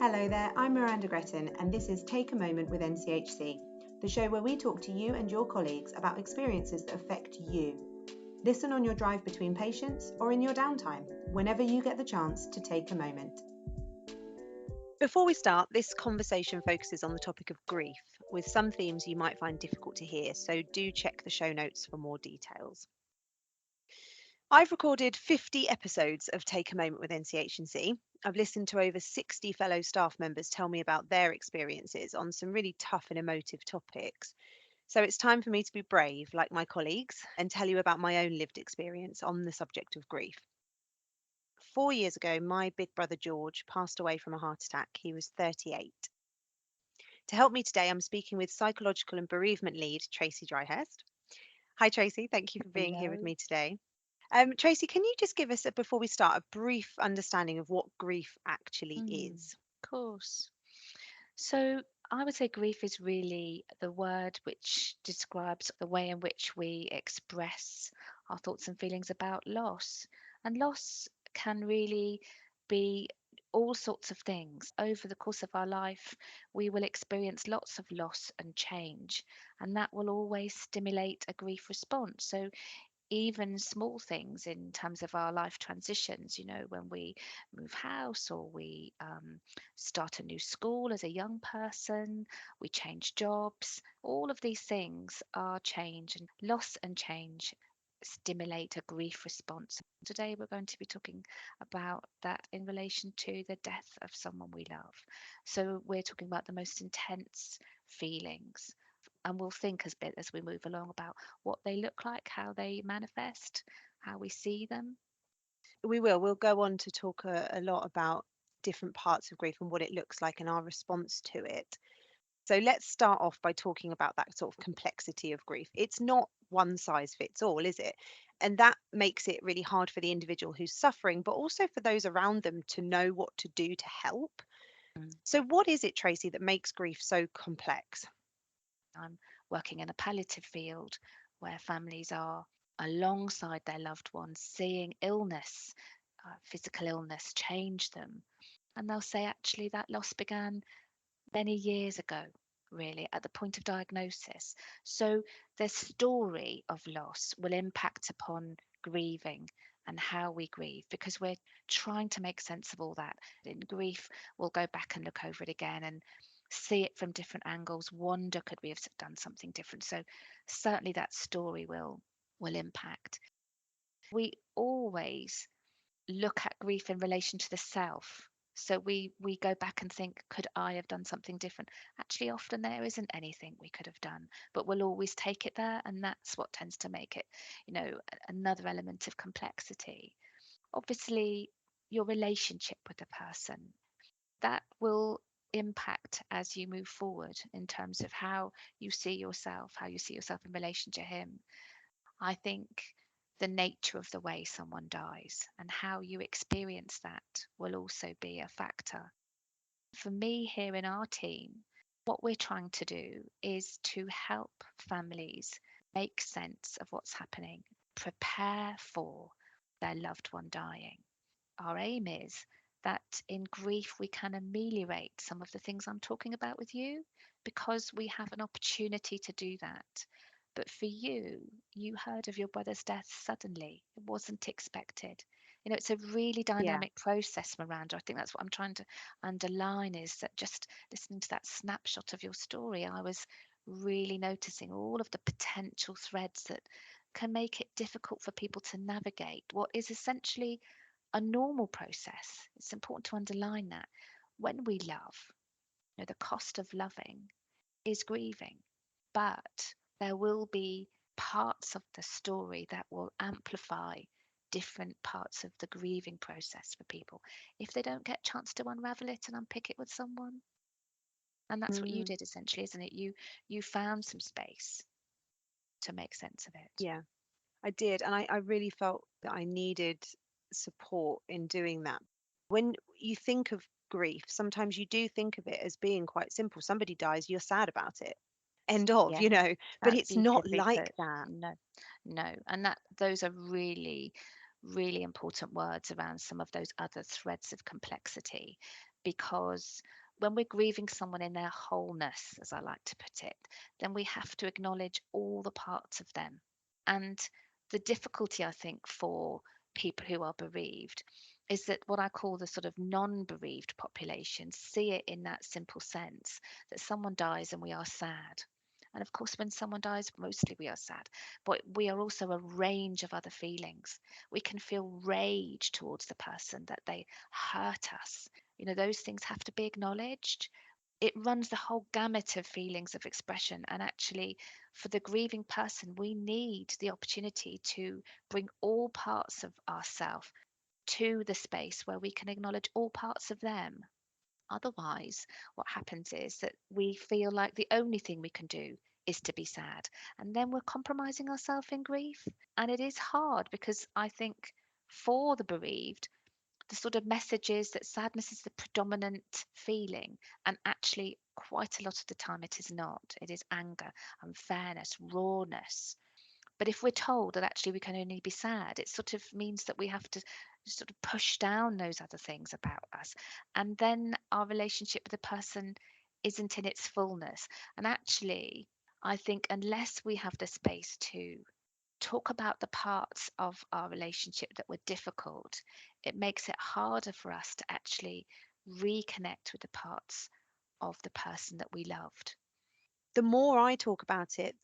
Hello there, I'm Miranda Gretton, and this is Take a Moment with NCHC, the show where we talk to you and your colleagues about experiences that affect you. Listen on your drive between patients or in your downtime, whenever you get the chance to take a moment. Before we start, this conversation focuses on the topic of grief, with some themes you might find difficult to hear, so do check the show notes for more details. I've recorded 50 episodes of Take a Moment with NCHC. I've listened to over 60 fellow staff members tell me about their experiences on some really tough and emotive topics. So it's time for me to be brave, like my colleagues, and tell you about my own lived experience on the subject of grief. 4 years ago, my big brother George passed away from a heart attack. He was 38. To help me today, I'm speaking with psychological and bereavement lead Tracey Dryhurst. Hi, Tracey. Thank you for being here with Hello. me today. Tracey, can you just give us, before we start, a brief understanding of what grief actually is? Of course. So I would say grief is really the word which describes the way in which we express our thoughts and feelings about loss. And loss can really be all sorts of things. Over the course of our life, we will experience lots of loss and change, and that will always stimulate a grief response. So even small things in terms of our life transitions, when we move house or we start a new school as a young person, we change jobs, all of these things are change, and loss and change stimulate a grief response. Today we're going to be talking about that in relation to the death of someone we love. So we're talking about the most intense feelings, and we'll think as we move along about what they look like, how they manifest, how we see them. We will. We'll go on to talk a lot about different parts of grief and what it looks like and our response to it. So let's start off by talking about that sort of complexity of grief. It's not one size fits all, is it? And that makes it really hard for the individual who's suffering, but also for those around them to know what to do to help. Mm. So, what is it, Tracey, that makes grief so complex? I'm working in a palliative field where families are alongside their loved ones, seeing illness, physical illness change them. And they'll say, actually, that loss began many years ago, really, at the point of diagnosis. So the story of loss will impact upon grieving and how we grieve, because we're trying to make sense of all that. In grief, we'll go back and look over it again and see it from different angles, wonder, could we have done something different? So certainly that story will impact. We always look at grief in relation to the self. So we go back and think, could I have done something different? Actually, often there isn't anything we could have done, but we'll always take it there, and that's what tends to make it, another element of complexity. Obviously, your relationship with the person, that will impact as you move forward in terms of how you see yourself, how you see yourself in relation to him. I think the nature of the way someone dies and how you experience that will also be a factor. For me, here in our team, what we're trying to do is to help families make sense of what's happening, prepare for their loved one dying. Our aim is that in grief we can ameliorate some of the things I'm talking about with you, because we have an opportunity to do that. But for you, you heard of your brother's death suddenly. It wasn't expected. It's a really Yeah. dynamic process, Miranda. I think that's what I'm trying to underline, is that just listening to that snapshot of your story, I was really noticing all of the potential threads that can make it difficult for people to navigate what is essentially a normal process. It's important to underline that. When we love, the cost of loving is grieving, but there will be parts of the story that will amplify different parts of the grieving process for people if they don't get a chance to unravel it and unpick it with someone. And that's what you Mm, did essentially, isn't it? You found some space to make sense of it. yeah, I did. And I really felt that I needed support in doing that. When you think of grief, sometimes you do think of it as being quite simple. Somebody dies, you're sad about it. End of, Yeah, but that's it's not beautifully like put. that. No, no. And those are really, really important words around some of those other threads of complexity. because when we're grieving someone in their wholeness, as I like to put it, then we have to acknowledge all the parts of them. And the difficulty, I think, for people who are bereaved is that what I call the sort of non bereaved population see it in that simple sense that someone dies and we are sad. And of course, when someone dies, mostly we are sad, but we are also a range of other feelings. We can feel rage towards the person that they hurt us. Those things have to be acknowledged. It runs the whole gamut of feelings of expression. And actually, for the grieving person, we need the opportunity to bring all parts of ourselves to the space where we can acknowledge all parts of them. Otherwise, what happens is that we feel like the only thing we can do is to be sad. And then we're compromising ourselves in grief. And it is hard because I think for the bereaved, the sort of message is that sadness is the predominant feeling. And actually, quite a lot of the time, it is not. It is anger, unfairness, rawness. But if we're told that actually we can only be sad, it sort of means that we have to sort of push down those other things about us. And then our relationship with the person isn't in its fullness. And actually, I think unless we have the space to talk about the parts of our relationship that were difficult, it makes it harder for us to actually reconnect with the parts of the person that we loved. The more I talk about it,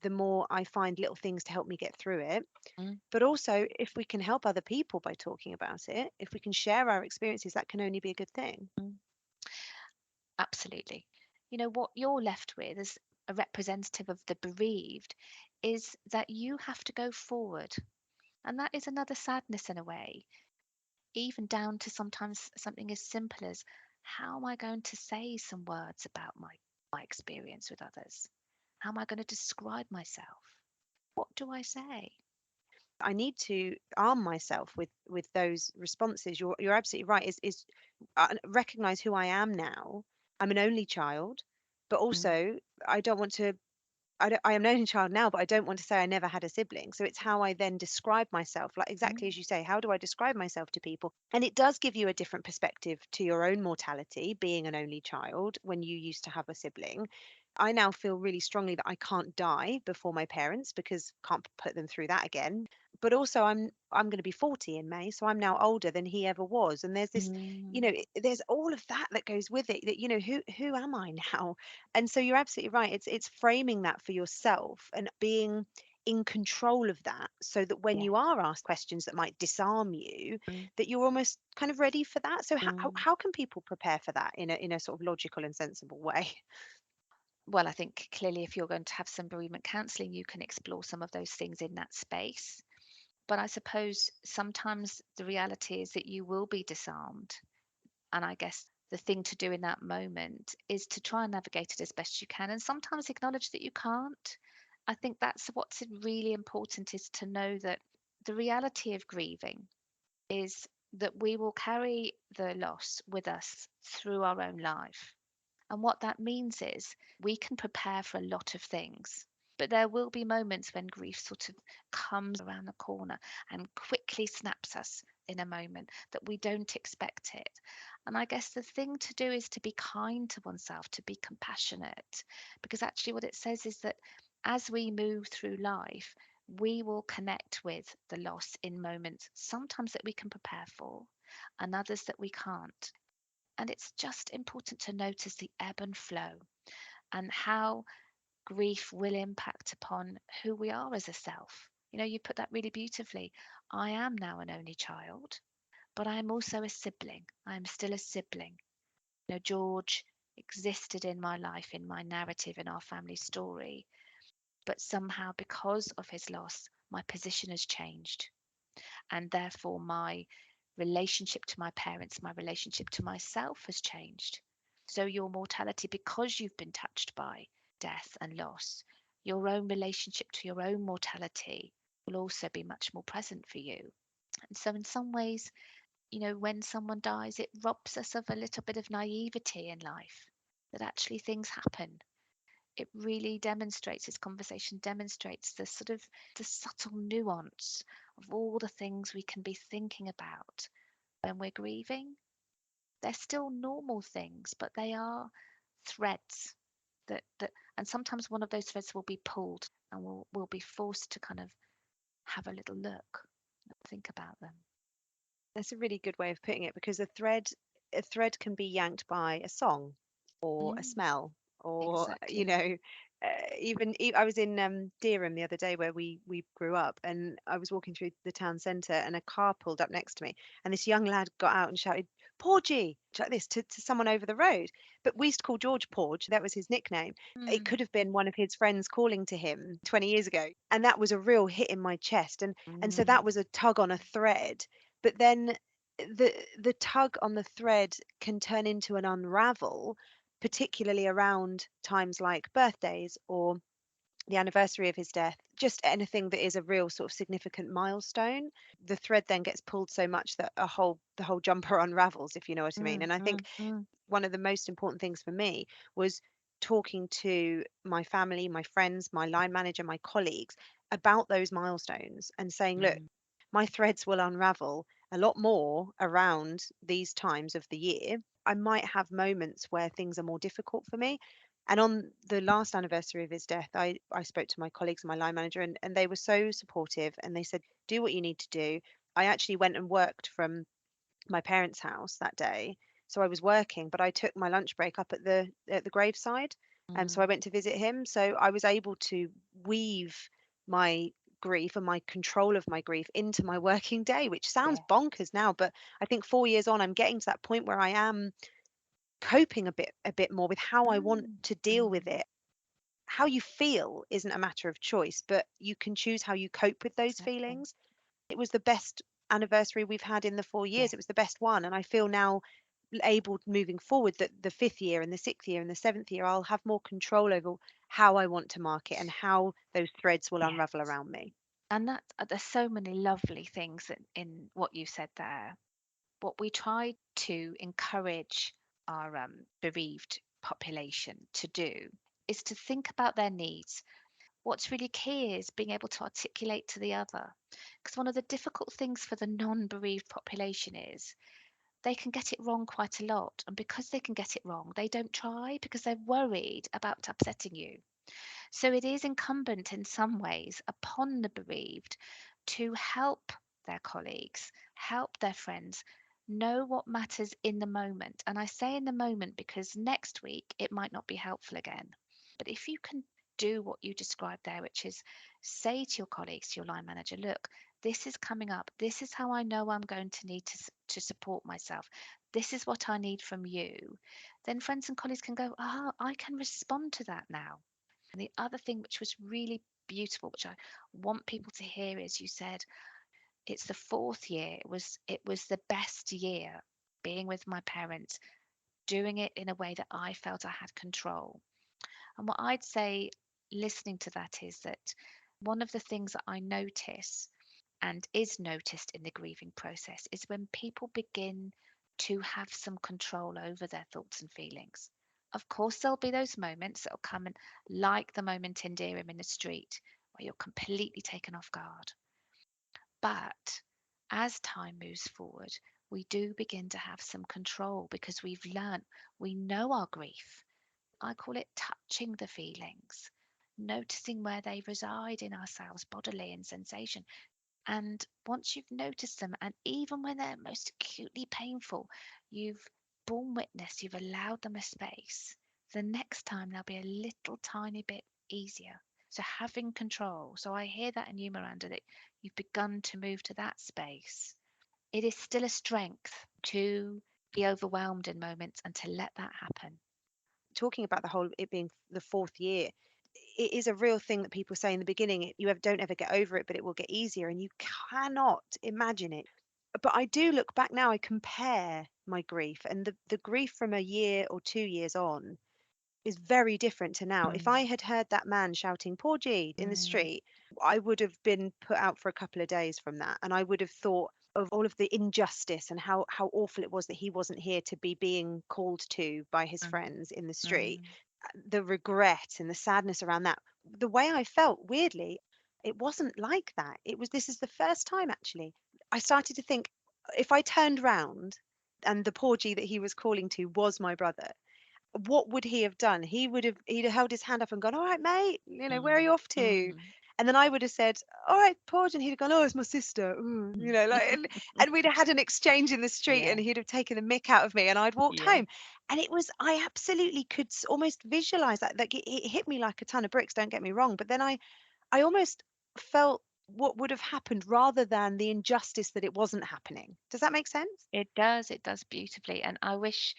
the more I find little things to help me get through it. Mm, But also, if we can help other people by talking about it, if we can share our experiences, that can only be a good thing. mm. Absolutely. What you're left with as a representative of the bereaved is that you have to go forward. And that is another sadness in a way, even down to sometimes something as simple as how am I going to say some words about my experience with others? How am I going to describe myself? What do I say? I need to arm myself with those responses. You're absolutely right. Is recognize who I am now. I'm an only child, but Mm, also I don't want to. I am an only child now, but I don't want to say I never had a sibling. So it's how I then describe myself, like exactly mm, as you say. How do I describe myself to people? And it does give you a different perspective to your own mortality, being an only child when you used to have a sibling. I now feel really strongly that I can't die before my parents because can't put them through that again. But also I'm going to be 40 in May, so I'm now older than he ever was. And there's this, mm. there's all of that that goes with it. That who am I now? And so you're absolutely right. It's framing that for yourself and being in control of that so that when Yeah. you are asked questions that might disarm you, Mm, that you're almost kind of ready for that. So mm. how can people prepare for that in a sort of logical and sensible way? Well, I think clearly if you're going to have some bereavement counselling, you can explore some of those things in that space. But I suppose sometimes the reality is that you will be disarmed. And I guess the thing to do in that moment is to try and navigate it as best you can and sometimes acknowledge that you can't. I think that's what's really important is to know that the reality of grieving is that we will carry the loss with us through our own life. And what that means is we can prepare for a lot of things, but there will be moments when grief sort of comes around the corner and quickly snaps us in a moment that we don't expect it. And I guess the thing to do is to be kind to oneself, to be compassionate, because actually what it says is that as we move through life, we will connect with the loss in moments, sometimes that we can prepare for, and others that we can't. And it's just important to notice the ebb and flow and how grief will impact upon who we are as a self. You put that really beautifully. I am now an only child, but I am also a sibling. I am still a sibling. George existed in my life, in my narrative, in our family story, but somehow because of his loss, my position has changed. And therefore, my relationship to my parents, my relationship to myself has changed. So, your mortality, because you've been touched by death and loss, your own relationship to your own mortality will also be much more present for you. And so, in some ways, when someone dies, it robs us of a little bit of naivety in life that actually things happen. It really demonstrates, this conversation demonstrates the sort of the subtle nuance of all the things we can be thinking about when we're grieving. They're still normal things, but they are threads that and sometimes one of those threads will be pulled and we'll be forced to kind of have a little look, think about them. That's a really good way of putting it, because a thread can be yanked by a song or a Mm, smell, or exactly. I was in Dereham the other day, where we grew up, and I was walking through the town centre, and a car pulled up next to me, and this young lad got out and shouted "Porgy" like this to someone over the road. But we used to call George Porge, that was his nickname. It Mm, could have been one of his friends calling to him 20 years ago, and that was a real hit in my chest. And so that mm, was a tug on a thread. But then the tug on the thread can turn into an unravel, particularly around times like birthdays or the anniversary of his death, just anything that is a real sort of significant milestone. The thread then gets pulled so much that the whole jumper unravels, if you know what I mean. mm, And I think mm, mm. one of the most important things for me was talking to my family, my friends, my line manager, my colleagues about those milestones, and saying, look, Mm, my threads will unravel a lot more around these times of the year. I might have moments where things are more difficult for me. And on the last anniversary of his death, I spoke to my colleagues and my line manager, and they were so supportive, and they said, do what you need to do. I actually went and worked from my parents' house that day. So I was working, but I took my lunch break up at the graveside. So I mm. went to visit him. So I was able to weave my grief and my control of my grief into my working day, which sounds Yeah. bonkers now, but I think 4 years on, I'm getting to that point where I am coping a bit more with how I want Mm, to deal with mm. it. How you feel isn't a matter of choice, but you can choose how you cope with those Exactly. feelings. It was the best anniversary we've had in the 4 years. Yeah. It was the best one. And I feel now able, moving forward, that the fifth year and the sixth year and the seventh year, I'll have more control over how I want to mark it and how those threads will Yeah. unravel around me. And that there's so many lovely things in what you said there. What we try to encourage our bereaved population to do is to think about their needs. What's really key is being able to articulate to the other. Because one of the difficult things for the non bereaved population is they can get it wrong quite a lot. And because they can get it wrong, they don't try because they're worried about upsetting you. So it is incumbent in some ways upon the bereaved to help their colleagues, help their friends know what matters in the moment. And I say in the moment because next week it might not be helpful again. But if you can do what you described there, which is say to your colleagues, to your line manager, look, this is coming up. This is how I know I'm going to need to support myself. This is what I need from you. Then friends and colleagues can go, ah, I can respond to that now. And the other thing which was really beautiful, which I want people to hear, is you said it's the fourth year. It was the best year being with my parents, doing it in a way that I felt I had control. And what I'd say listening to that is that one of the things that I notice and is noticed in the grieving process is when people begin to have some control over their thoughts and feelings. Of course, there'll be those moments that'll come and, like the moment in Dereham in the street, where you're completely taken off guard. But as time moves forward, we do begin to have some control because we've learnt, we know our grief. I call it touching the feelings, noticing where they reside in ourselves, bodily and sensation. And once you've noticed them, and even when they're most acutely painful, you've borne witness, you've allowed them a space. The next time they'll be a little tiny bit easier. So having control. So I hear that in you, Miranda, that you've begun to move to that space. It is still a strength to be overwhelmed in moments and to let that happen. Talking about the whole it being the fourth year, it is a real thing that people say in the beginning. Don't ever get over it, but it will get easier, and you cannot imagine it. But I do look back now, I compare my grief, and the grief from a year or 2 years on is very different to now. If I Mm, had heard that man shouting "Porgy" in the mm, street, I would have been put out for a couple of days from that, and I would have thought of all of the injustice and how awful it was that he wasn't here to be being called to by his mm, friends in the street. mm, The regret and the sadness around that. The way I felt, weirdly, it wasn't like that. This is the first time actually I started to think, if I turned round, and the porgy that he was calling to was my brother, what would he have done? He'd have held his hand up and gone, "All right, mate, where are you off to?" Mm. And then I would have said, "All right, Porgy," and he'd have gone, "Oh, it's my sister," like, and we'd have had an exchange in the street, Yeah. and he'd have taken the mick out of me, and I'd walked Yeah. home. And I absolutely could almost visualize that. Like it hit me like a ton of bricks. Don't get me wrong, but then I almost felt what would have happened rather than the injustice that it wasn't happening. Does that make sense? It does beautifully. And I wish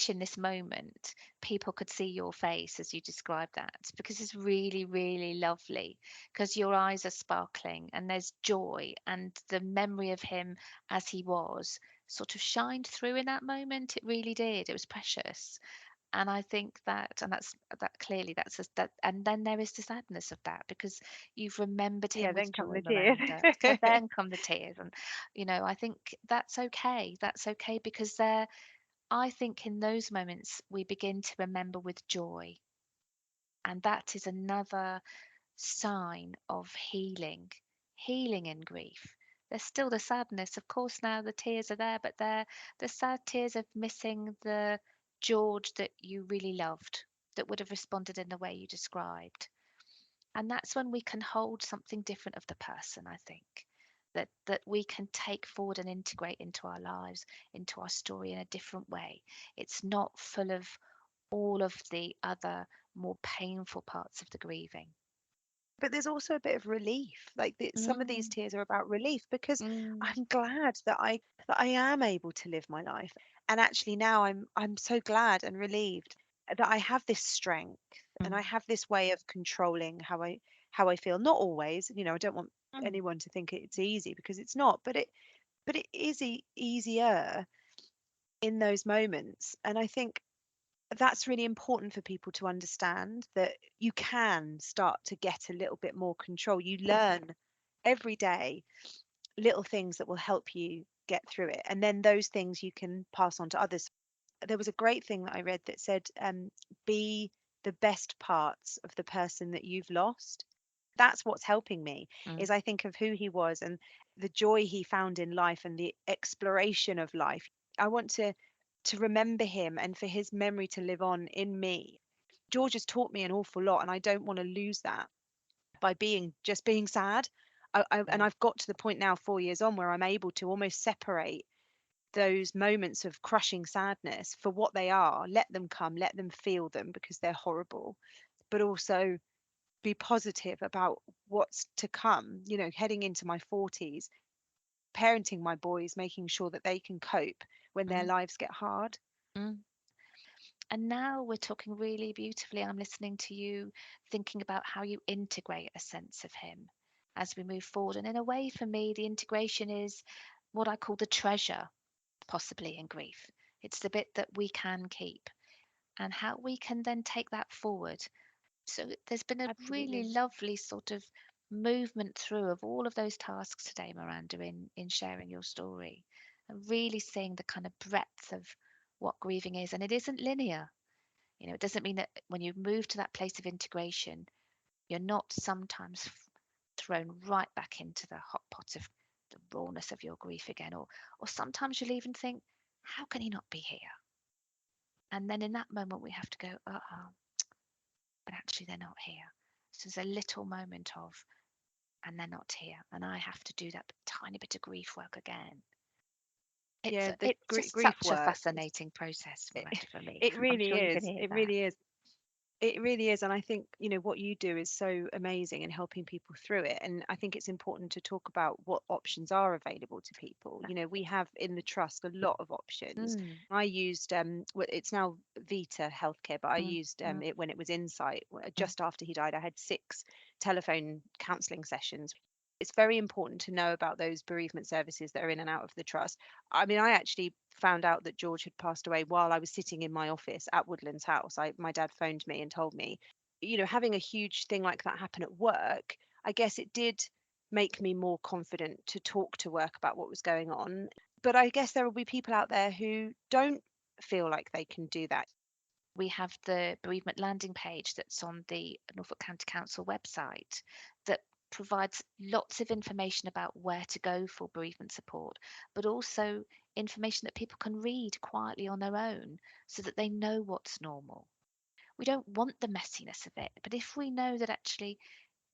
in this moment people could see your face as you describe that, because it's really, really lovely, because your eyes are sparkling and there's joy, and the memory of him as he was sort of shined through in that moment. It really did. It was precious. And I think that, and that clearly that's that. And then there is the sadness of that, because you've remembered Yeah, him then with come joy, the tears. Miranda. So then come the tears. And I think that's okay. That's okay, because I think in those moments we begin to remember with joy, and that is another sign of healing in grief. There's still the sadness, of course. Now the tears are there, but they're the sad tears of missing the George that you really loved, that would have responded in the way you described. And that's when we can hold something different of the person, I think. That we can take forward and integrate into our lives, into our story in a different way. It's not full of all of the other more painful parts of the grieving. But there's also a bit of relief. Like some of these Mm, tears are about relief because mm, I'm glad that I am able to live my life. And actually now I'm so glad and relieved that I have this strength and I mm, have this way of controlling how I feel. Not always, I don't want mm, anyone to think it's easy, because it's not, but it is easier in those moments. And I think that's really important for people to understand, that you can start to get a little bit more control. You learn every day little things that will help you get through it. And then those things you can pass on to others. There was a great thing that I read that said, be the best parts of the person that you've lost. That's what's helping me, mm, is I think of who he was and the joy he found in life and the exploration of life. I want to remember him and for his memory to live on in me. George has taught me an awful lot, and I don't want to lose that by being sad. And yeah. I've got to the point now, 4 years on, where I'm able to almost separate those moments of crushing sadness for what they are. Let them come, let them feel them, because they're horrible, but also be positive about what's to come, heading into my 40s, parenting my boys, making sure that they can cope when their Mm, lives get hard. mm. And now we're talking really beautifully. I'm listening to you, thinking about how you integrate a sense of him as we move forward. And in a way, for me, the integration is what I call the treasure, possibly in grief. It's the bit that we can keep, and how we can then take that forward. So there's been a really Absolutely. lovely sort of movement through of all of those tasks today, Miranda, in sharing your story, and really seeing the kind of breadth of what grieving is. And it isn't linear. It doesn't mean that when you move to that place of integration, you're not sometimes thrown right back into the hot pot of the rawness of your grief again, or sometimes you'll even think, how can he not be here? And then in that moment, we have to go, oh, but actually they're not here. So there's a little moment of, and they're not here, and I have to do that tiny bit of grief work again. Yeah, the It's just grief such a work. fascinating process, It, Miranda, for me. it I'm really sure you can is. hear It that. really is. It really is. And I think, what you do is so amazing in helping people through it. And I think it's important to talk about what options are available to people. We have in the trust a lot of options. Mm, I used, it's now Vita Healthcare, but I mm, used mm, it when it was Insight. mm, Just after he died, I had 6 telephone counselling sessions. It's very important to know about those bereavement services that are in and out of the trust. I mean, I actually found out that George had passed away while I was sitting in my office at Woodlands House. My dad phoned me and told me. Having a huge thing like that happen at work, I guess it did make me more confident to talk to work about what was going on. But I guess there will be people out there who don't feel like they can do that. we have the bereavement landing page that's on the Norfolk County Council website that provides lots of information about where to go for bereavement support, but also information that people can read quietly on their own so that they know what's normal. We don't want the messiness of it, but if we know that actually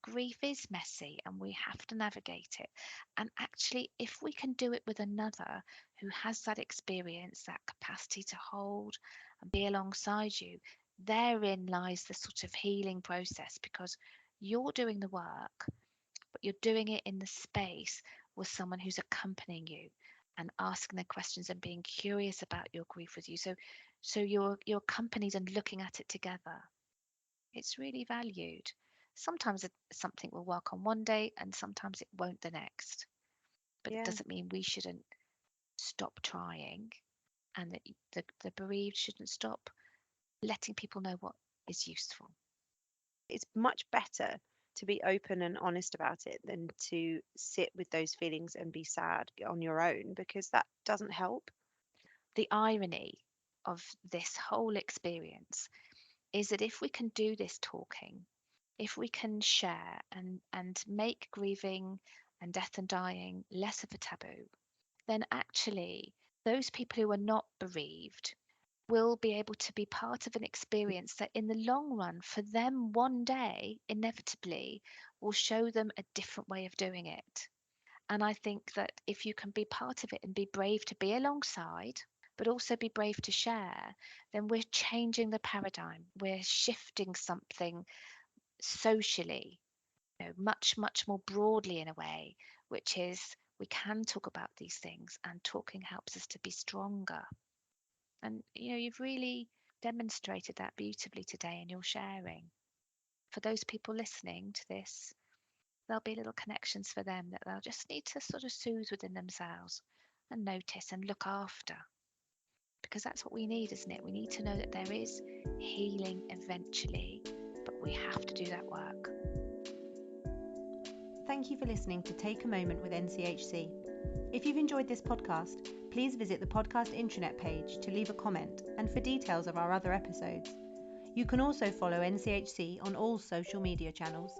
grief is messy and we have to navigate it, and actually, if we can do it with another who has that experience, that capacity to hold and be alongside you, therein lies the sort of healing process, because you're doing the work, but you're doing it in the space with someone who's accompanying you and asking the questions and being curious about your grief with you. So you're accompanied and looking at it together. It's really valued. Sometimes something will work on one day and sometimes it won't the next. But it Yeah. doesn't mean we shouldn't stop trying, and that the bereaved shouldn't stop letting people know what is useful. It's much better to be open and honest about it than to sit with those feelings and be sad on your own, because that doesn't help. The irony of this whole experience is that if we can do this talking, if we can share and make grieving and death and dying less of a taboo, then actually those people who are not bereaved will be able to be part of an experience that in the long run, for them, one day inevitably will show them a different way of doing it. And I think that if you can be part of it and be brave to be alongside, but also be brave to share, then we're changing the paradigm. We're shifting something socially, much, much more broadly in a way, which is we can talk about these things, and talking helps us to be stronger. And you've really demonstrated that beautifully today in your sharing. For those people listening to this, there'll be little connections for them that they'll just need to sort of soothe within themselves and notice and look after. Because that's what we need, isn't it? We need to know that there is healing eventually, but we have to do that work. Thank you for listening to Take a Moment with NCHC. If you've enjoyed this podcast, please visit the podcast intranet page to leave a comment and for details of our other episodes. You can also follow NCHC on all social media channels.